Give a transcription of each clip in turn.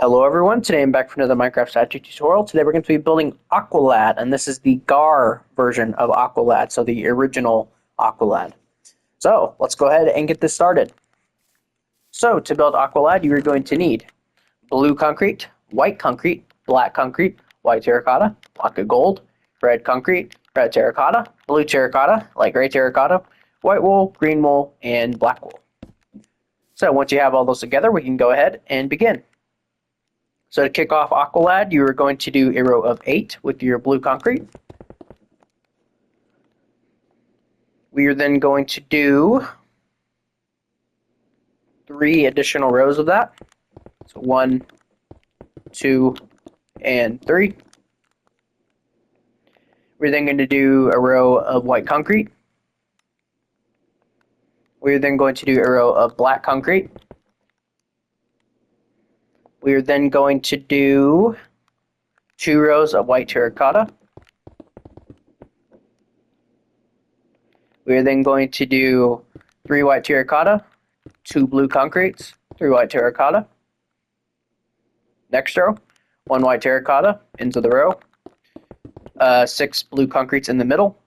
Hello everyone, today I'm back for another Minecraft statue tutorial. Today we're going to be building Aqualad, and this is the GAR version of Aqualad, so the original Aqualad. So, let's go ahead and get this started. So, to build Aqualad, you are going to need blue concrete, white concrete, black concrete, white terracotta, block of gold, red concrete, red terracotta, blue terracotta, light gray terracotta, white wool, green wool, and black wool. So, once you have all those together, we can go ahead and begin. So to kick off Aqualad, you are going to do a row of 8 with your blue concrete. We are then going to do 3 additional rows of that. So 1, 2, and 3. We're then going to do a row of white concrete. We're then going to do a row of black concrete. We are then going to do 2 rows of white terracotta. We are then going to do 3 white terracotta, 2 blue concretes, 3 white terracotta. Next row, 1 white terracotta into the row, 6 blue concretes in the middle,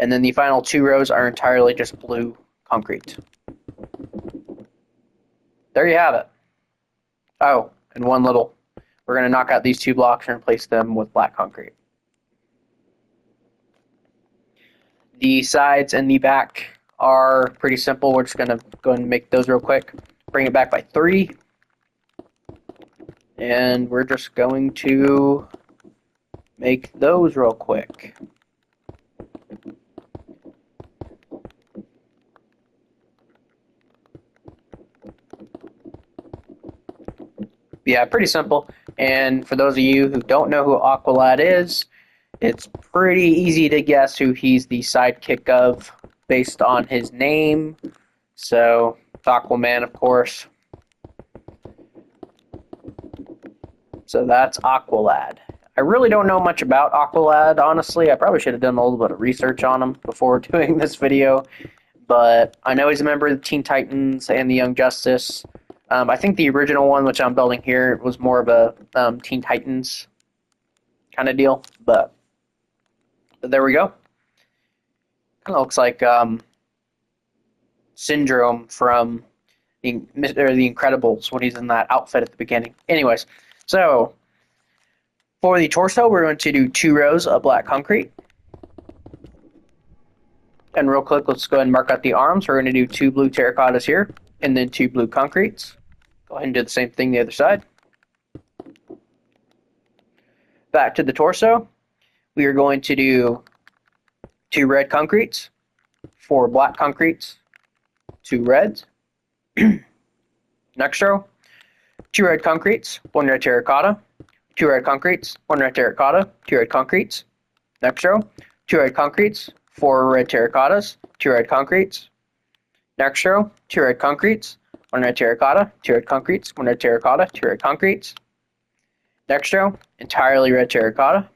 and then the final 2 rows are entirely just blue concrete. There you have it. Oh, and we're going to knock out these 2 blocks and replace them with black concrete. The sides and the back are pretty simple. We're just going to go ahead and make those real quick. Bring it back by 3. And we're just going to make those real quick. Yeah, pretty simple. And for those of you who don't know who Aqualad is, it's pretty easy to guess who he's the sidekick of based on his name. So, Aquaman, of course. So that's Aqualad. I really don't know much about Aqualad, honestly. I probably should have done a little bit of research on him before doing this video. But I know he's a member of the Teen Titans and the Young Justice. I think the original one, which I'm building here, was more of a Teen Titans kind of deal, but there we go. Kind of looks like Syndrome from the Incredibles when he's in that outfit at the beginning. Anyways, so for the torso, we're going to do 2 rows of black concrete. And real quick, let's go ahead and mark out the arms. We're going to do 2 blue terracottas here, and then 2 blue concretes. Go ahead and do the same thing the other side. Back to the torso, we are going to do 2 red concretes, 4 black concretes, 2 reds. Next row, 2 red concretes, 1 red terracotta, 2 red concretes, 1 red terracotta, 2 red concretes. Next row, 2 red concretes, 4 red terracottas, 2 red concretes. Next row, 2 red concretes, 1 red terracotta, 2 red concretes, 1 red terracotta, 2 red concretes. Next row, entirely red terracotta.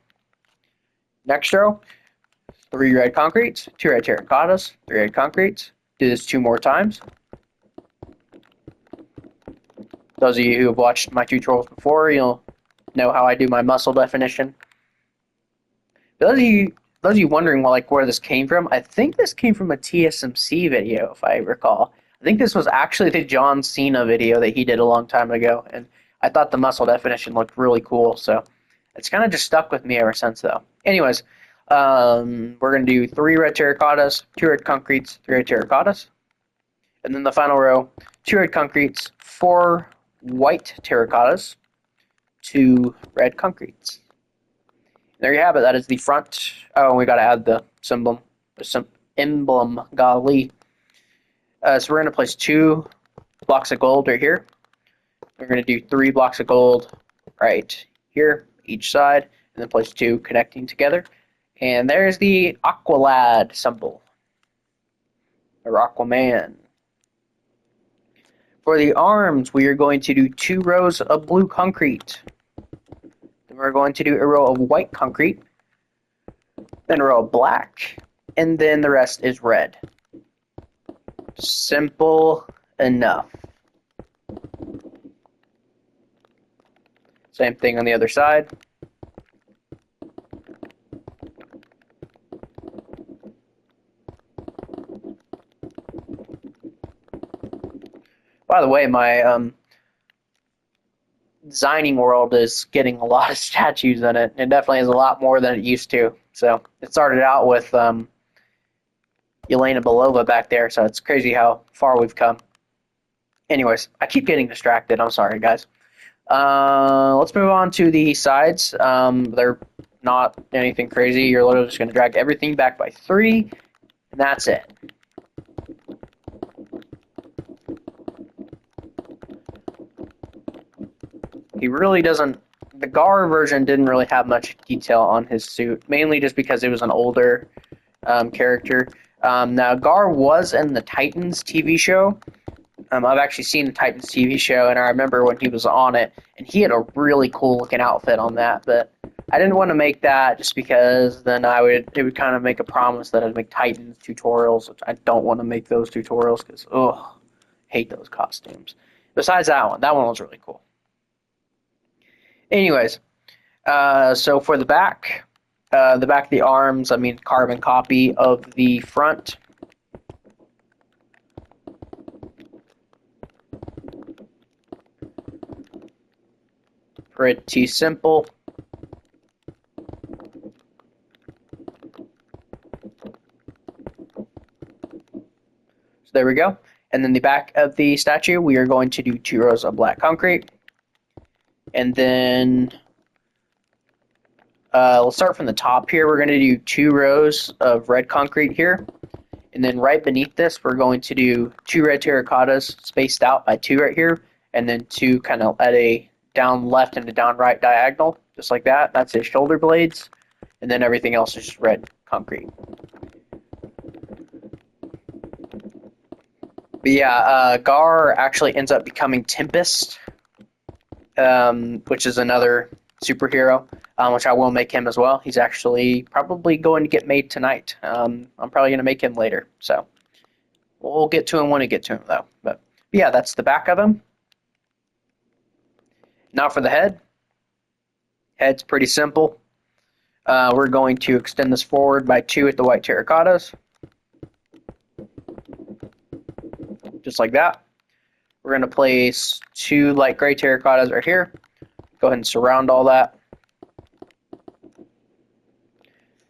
Next row, 3 red concretes, 2 red terracottas, 3 red concretes. Do this 2 more times. Those of you who have watched my tutorials before, you'll know how I do my muscle definition. Those of you wondering where this came from, I think this came from a TSMC video, if I recall. I think this was actually the John Cena video that he did a long time ago, and I thought the muscle definition looked really cool, so it's kind of just stuck with me ever since, though. Anyways, we're going to do 3 red terracottas, 2 red concretes, 3 red terracottas, and then the final row, 2 red concretes, 4 white terracottas, 2 red concretes. There you have it. That is the front. Oh, and we got to add the emblem, golly. So we're going to place 2 blocks of gold right here. We're going to do 3 blocks of gold right here, each side, and then place 2 connecting together. And there's the Aqualad symbol, or Aquaman. For the arms, we are going to do 2 rows of blue concrete. Then we're going to do a row of white concrete, then a row of black, and then the rest is red. Simple enough. Same thing on the other side. By the way, my designing world is getting a lot of statues in it. It definitely has a lot more than it used to. So it started out with Yelena Belova back there, so it's crazy how far we've come. Anyways, I keep getting distracted. I'm sorry, guys. Let's move on to the sides. They're not anything crazy. You're literally just going to drag everything back by 3, and that's it. He really doesn't. The Gar version didn't really have much detail on his suit, mainly just because it was an older character. Now, Gar was in the Titans TV show. I've actually seen the Titans TV show, and I remember when he was on it, and he had a really cool looking outfit on that. But I didn't want to make that just because then it would kind of make a promise that I'd make Titans tutorials, which I don't want to make those tutorials because hate those costumes. Besides that one was really cool. Anyways, so for the back of the arms, carbon copy of the front. Pretty simple. So there we go. And then the back of the statue, we are going to do 2 rows of black concrete. And then let's start from the top here. We're going to do 2 rows of red concrete here. And then right beneath this, we're going to do 2 red terracottas spaced out by 2 right here. And then 2 kind of at a down left and a down right diagonal, just like that. That's his shoulder blades. And then everything else is just red concrete. But yeah, Gar actually ends up becoming Tempest, which is another superhero, which I will make him as well. He's actually probably going to get made tonight. I'm probably going to make him later. So we'll get to him when we get to him, though. But yeah, that's the back of him. Now for the head. Head's pretty simple. We're going to extend this forward by 2 at the white terracottas. Just like that. We're going to place 2 light gray terracottas right here. Go ahead and surround all that.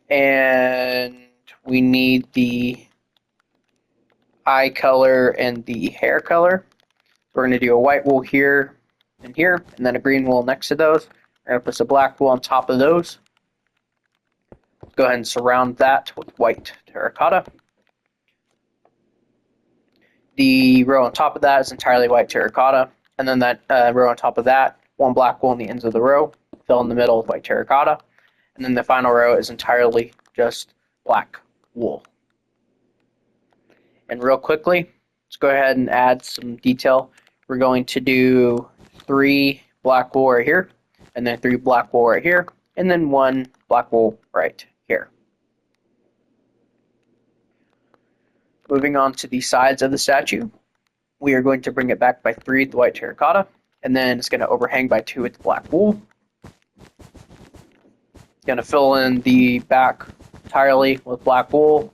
And we need the eye color and the hair color. We're going to do a white wool here and here, and then a green wool next to those. We're going to put some black wool on top of those. Go ahead and surround that with white terracotta. The row on top of that is entirely white terracotta, and then that row on top of that, 1 black wool on the ends of the row, fill in the middle with white terracotta, and then the final row is entirely just black wool. And real quickly, let's go ahead and add some detail. We're going to do 3 black wool right here, and then 3 black wool right here, and then 1 black wool right here. Moving on to the sides of the statue, we are going to bring it back by 3 with the white terracotta, and then it's going to overhang by 2 with the black wool. Going to fill in the back entirely with black wool.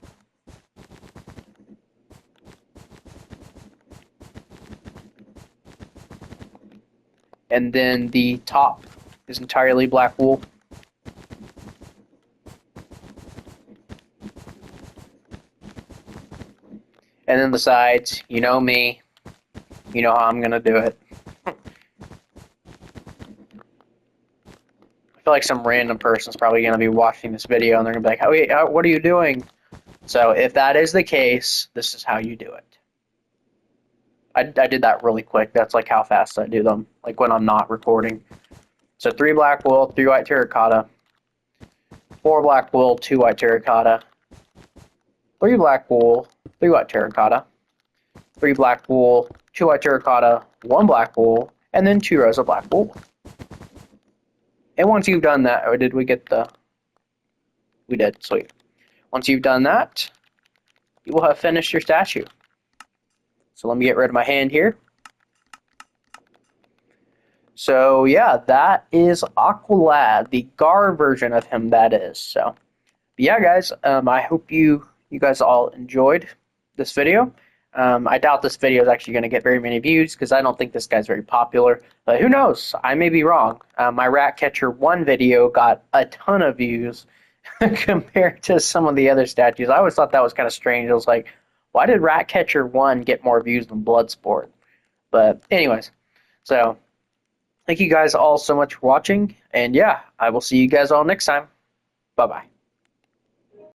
And then the top is entirely black wool. And then the sides, you know me, you know how I'm going to do it. I feel like some random person's probably going to be watching this video and they're going to be like, wait, what are you doing? So if that is the case, this is how you do it. I did that really quick. That's like how fast I do them, like when I'm not recording. So 3 black wool, 3 white terracotta, 4 black wool, 2 white terracotta, 3 black wool, 3 white terracotta, 3 black wool, 2 white terracotta, 1 black wool, and then 2 rows of black wool. And once you've done that, or did we get the... We did, sweet. Once you've done that, you will have finished your statue. So let me get rid of my hand here. So yeah, that is Aqualad, the Gar version of him. That is. So yeah, guys. I hope you guys all enjoyed this video. I doubt this video is actually going to get very many views because I don't think this guy's very popular. But who knows? I may be wrong. My Rat Catcher 1 video got a ton of views compared to some of the other statues. I always thought that was kind of strange. I was like, why did Rat Catcher 1 get more views than Bloodsport? But anyways, so thank you guys all so much for watching. And yeah, I will see you guys all next time. Bye-bye.